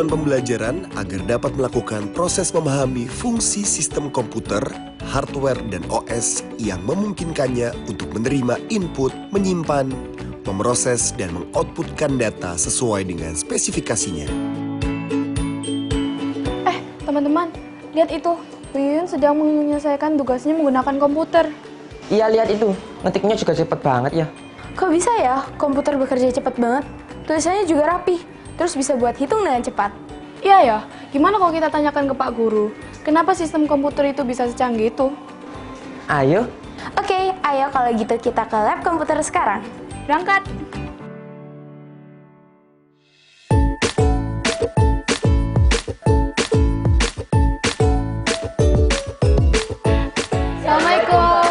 kegiatan pembelajaran agar dapat melakukan proses memahami fungsi sistem komputer, hardware, dan OS yang memungkinkannya untuk menerima input, menyimpan, memproses, dan mengoutputkan data sesuai dengan spesifikasinya. Teman-teman, lihat itu. Bu Yuyun sedang menyelesaikan tugasnya menggunakan komputer. Iya, lihat itu. Ngetiknya juga cepet banget ya. Kok bisa ya komputer bekerja cepat banget? Tulisannya juga rapi, terus bisa buat hitung dengan cepat. Iya ya, gimana kalau kita tanyakan ke Pak Guru, kenapa sistem komputer itu bisa secanggih itu? Ayo. Oke, ayo kalau gitu kita ke lab komputer sekarang. Berangkat! Assalamualaikum.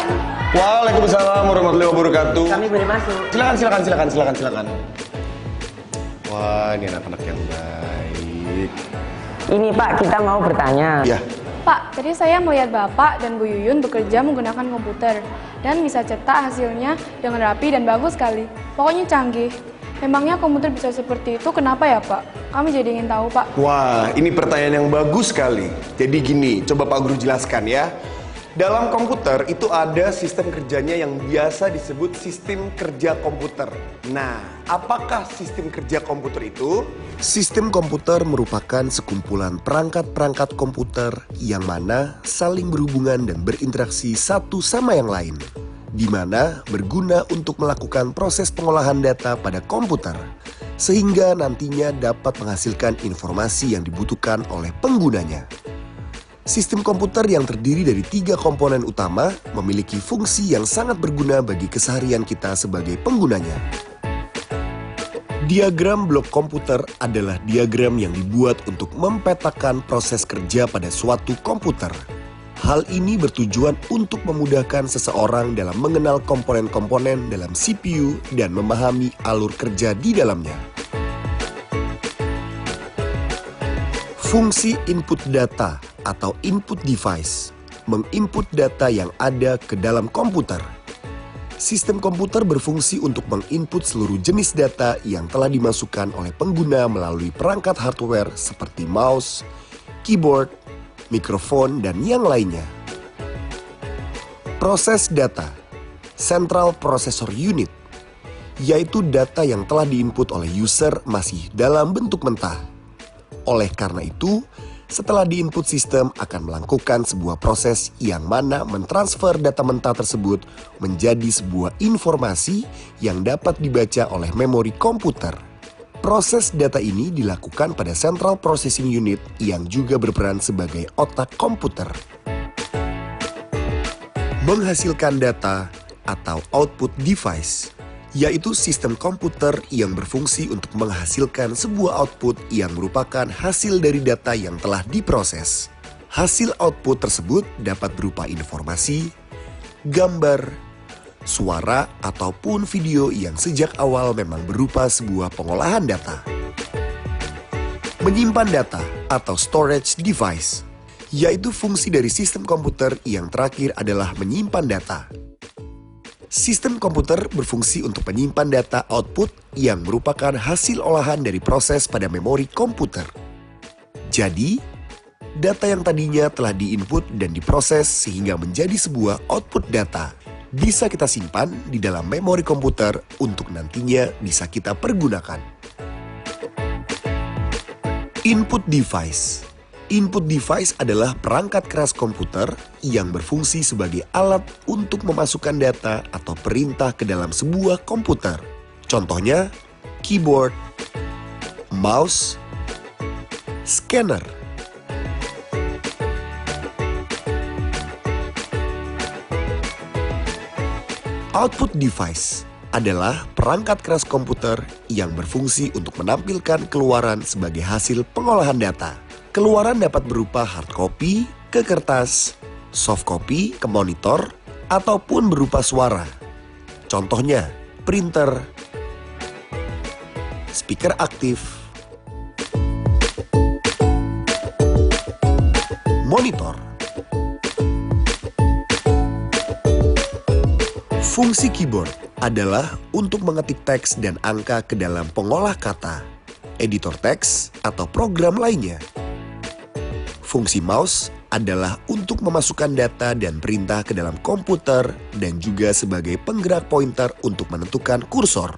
Waalaikumsalam warahmatullahi wabarakatuh. Kami boleh masuk. Silakan. Wah, ini anak-anak yang baik. Ini Pak, kita mau bertanya. Ya, Pak, tadi saya melihat Bapak dan Bu Yuyun bekerja menggunakan komputer dan bisa cetak hasilnya dengan rapi dan bagus sekali. Pokoknya canggih. Memangnya komputer bisa seperti itu kenapa ya Pak? Kami jadi ingin tahu Pak. wah, ini pertanyaan yang bagus sekali. Jadi gini, coba Pak Guru jelaskan ya. Dalam komputer itu ada sistem kerjanya yang biasa disebut sistem kerja komputer. Nah, apakah sistem kerja komputer itu? Sistem komputer merupakan sekumpulan perangkat-perangkat komputer yang mana saling berhubungan dan berinteraksi satu sama yang lain, di mana berguna untuk melakukan proses pengolahan data pada komputer, sehingga nantinya dapat menghasilkan informasi yang dibutuhkan oleh penggunanya. Sistem komputer yang terdiri dari 3 komponen utama memiliki fungsi yang sangat berguna bagi keseharian kita sebagai penggunanya. Diagram blok komputer adalah diagram yang dibuat untuk mempetakan proses kerja pada suatu komputer. Hal ini bertujuan untuk memudahkan seseorang dalam mengenal komponen-komponen dalam CPU dan memahami alur kerja di dalamnya. Fungsi input data atau input device menginput data yang ada ke dalam komputer. Sistem komputer berfungsi untuk menginput seluruh jenis data yang telah dimasukkan oleh pengguna melalui perangkat hardware seperti mouse, keyboard, mikrofon, dan yang lainnya. Proses data, Central Processor Unit, yaitu data yang telah diinput oleh user masih dalam bentuk mentah. Oleh karena itu, setelah diinput sistem akan melakukan sebuah proses yang mana mentransfer data mentah tersebut menjadi sebuah informasi yang dapat dibaca oleh memori komputer. Proses data ini dilakukan pada Central Processing Unit yang juga berperan sebagai otak komputer. Menghasilkan data atau output device, yaitu sistem komputer yang berfungsi untuk menghasilkan sebuah output yang merupakan hasil dari data yang telah diproses. Hasil output tersebut dapat berupa informasi, gambar, suara, ataupun video yang sejak awal memang berupa sebuah pengolahan data. Menyimpan data atau storage device, yaitu fungsi dari sistem komputer yang terakhir adalah menyimpan data. Sistem komputer berfungsi untuk menyimpan data output yang merupakan hasil olahan dari proses pada memori komputer. Jadi, data yang tadinya telah diinput dan diproses sehingga menjadi sebuah output data bisa kita simpan di dalam memori komputer untuk nantinya bisa kita pergunakan. Input device. Input device adalah perangkat keras komputer yang berfungsi sebagai alat untuk memasukkan data atau perintah ke dalam sebuah komputer. Contohnya, keyboard, mouse, scanner. Output device adalah perangkat keras komputer yang berfungsi untuk menampilkan keluaran sebagai hasil pengolahan data. Keluaran dapat berupa hard copy ke kertas, soft copy ke monitor, ataupun berupa suara. Contohnya, printer, speaker aktif, monitor. Fungsi keyboard adalah untuk mengetik teks dan angka ke dalam pengolah kata. editor teks, atau program lainnya. Fungsi mouse adalah untuk memasukkan data dan perintah ke dalam komputer dan juga sebagai penggerak pointer untuk menentukan kursor.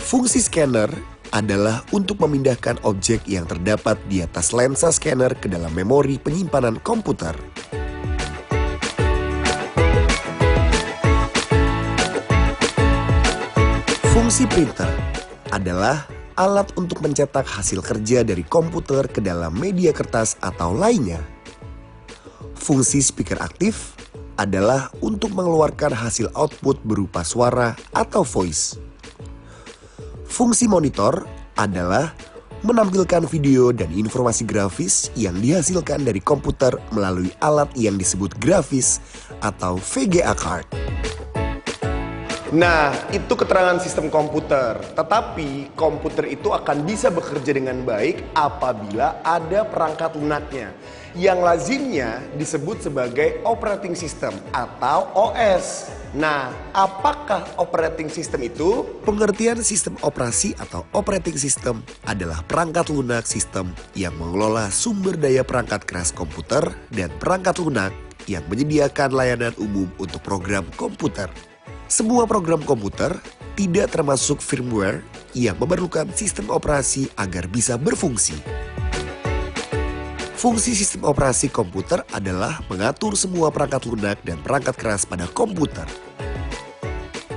Fungsi scanner adalah untuk memindahkan objek yang terdapat di atas lensa scanner ke dalam memori penyimpanan komputer. Fungsi printer adalah alat untuk mencetak hasil kerja dari komputer ke dalam media kertas atau lainnya. Fungsi speaker aktif adalah untuk mengeluarkan hasil output berupa suara atau voice. Fungsi monitor adalah menampilkan video dan informasi grafis yang dihasilkan dari komputer melalui alat yang disebut grafis atau VGA card. Nah, itu keterangan sistem komputer. Tetapi komputer itu akan bisa bekerja dengan baik apabila ada perangkat lunaknya, yang lazimnya disebut sebagai operating system atau OS. Nah, apakah operating system itu? Pengertian sistem operasi atau operating system adalah perangkat lunak sistem yang mengelola sumber daya perangkat keras komputer dan perangkat lunak yang menyediakan layanan umum untuk program komputer. Semua program komputer tidak termasuk firmware yang memerlukan sistem operasi agar bisa berfungsi. Fungsi sistem operasi komputer adalah mengatur semua perangkat lunak dan perangkat keras pada komputer.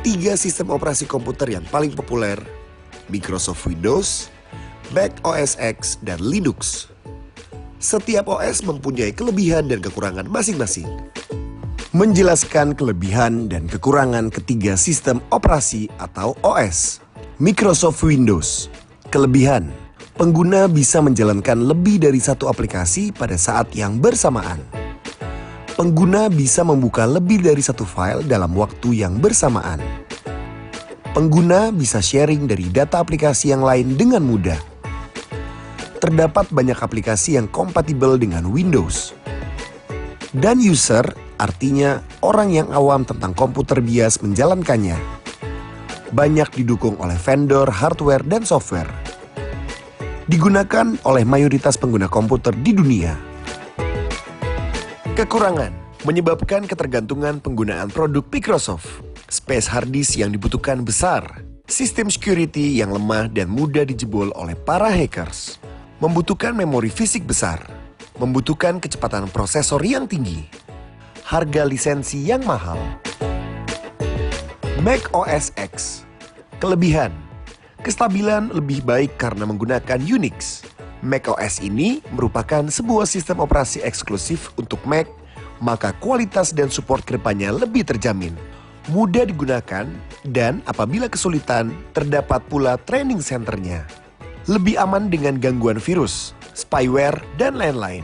3 sistem operasi komputer yang paling populer, Microsoft Windows, Mac OS X, dan Linux. Setiap OS mempunyai kelebihan dan kekurangan masing-masing. Menjelaskan kelebihan dan kekurangan ketiga sistem operasi atau OS. Microsoft Windows. Kelebihan, pengguna bisa menjalankan lebih dari satu aplikasi pada saat yang bersamaan. Pengguna bisa membuka lebih dari satu file dalam waktu yang bersamaan. Pengguna bisa sharing dari data aplikasi yang lain dengan mudah. Terdapat banyak aplikasi yang kompatibel dengan Windows. Dan user artinya orang yang awam tentang komputer bias menjalankannya. Banyak didukung oleh vendor, hardware, dan software. Digunakan oleh mayoritas pengguna komputer di dunia. Kekurangan menyebabkan ketergantungan penggunaan produk Microsoft. Space hard disk yang dibutuhkan besar. Sistem security yang lemah dan mudah dijebol oleh para hackers. Membutuhkan memori fisik besar. Membutuhkan kecepatan prosesor yang tinggi. Harga lisensi yang mahal. Mac OS X. Kelebihan, kestabilan lebih baik karena menggunakan Unix. Mac OS ini merupakan sebuah sistem operasi eksklusif untuk Mac, maka kualitas dan support kedepannya lebih terjamin. Mudah digunakan, dan apabila kesulitan, terdapat pula training centernya. Lebih aman dengan gangguan virus, spyware, dan lain-lain.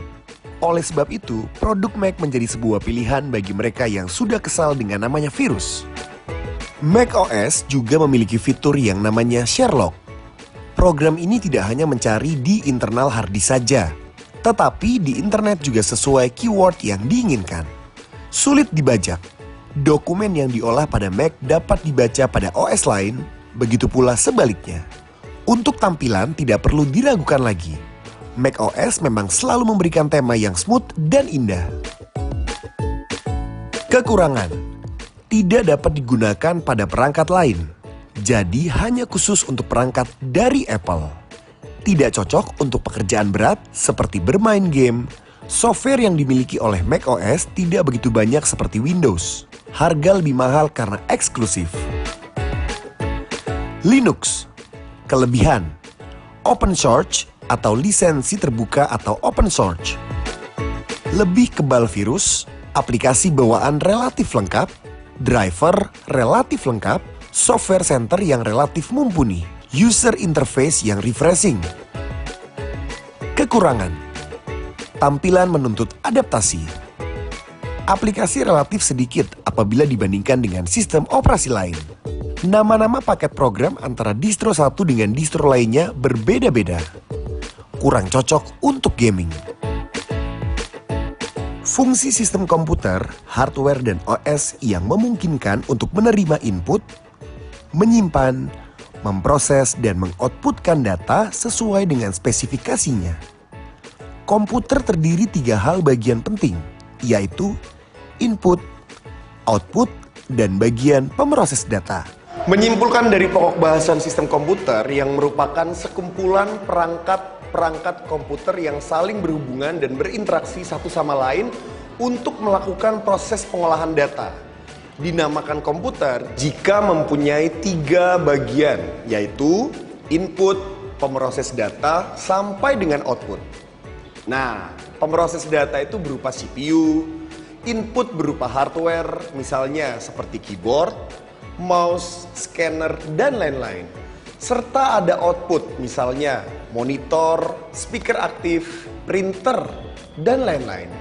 Oleh sebab itu, produk Mac menjadi sebuah pilihan bagi mereka yang sudah kesal dengan namanya virus. Mac OS juga memiliki fitur yang namanya Sherlock. Program ini tidak hanya mencari di internal hard disk saja, tetapi di internet juga sesuai keyword yang diinginkan. Sulit dibajak. Dokumen yang diolah pada Mac dapat dibaca pada OS lain, begitu pula sebaliknya. Untuk tampilan tidak perlu diragukan lagi. Mac OS memang selalu memberikan tema yang smooth dan indah. Kekurangan, tidak dapat digunakan pada perangkat lain. Jadi hanya khusus untuk perangkat dari Apple. Tidak cocok untuk pekerjaan berat seperti bermain game. Software yang dimiliki oleh Mac OS tidak begitu banyak seperti Windows. Harga lebih mahal karena eksklusif. Linux. Kelebihan, open source atau lisensi terbuka atau open source. Lebih kebal virus, aplikasi bawaan relatif lengkap, driver relatif lengkap, software center yang relatif mumpuni, user interface yang refreshing. Kekurangan, tampilan menuntut adaptasi. Aplikasi relatif sedikit apabila dibandingkan dengan sistem operasi lain. Nama-nama paket program antara distro satu dengan distro lainnya berbeda-beda. Kurang cocok untuk gaming. Fungsi sistem komputer, hardware, dan OS yang memungkinkan untuk menerima input, menyimpan, memproses dan mengoutputkan data sesuai dengan spesifikasinya. Komputer terdiri 3 hal bagian penting, yaitu input, output, dan bagian pemroses data. Menyimpulkan dari pokok bahasan sistem komputer yang merupakan sekumpulan perangkat komputer yang saling berhubungan dan berinteraksi satu sama lain untuk melakukan proses pengolahan data. Dinamakan komputer jika mempunyai 3 bagian, yaitu input, pemroses data, sampai dengan output. Nah, pemroses data itu berupa CPU, input berupa hardware, misalnya seperti keyboard, mouse, scanner, dan lain-lain. Serta ada output, misalnya monitor, speaker aktif, printer, dan lain-lain.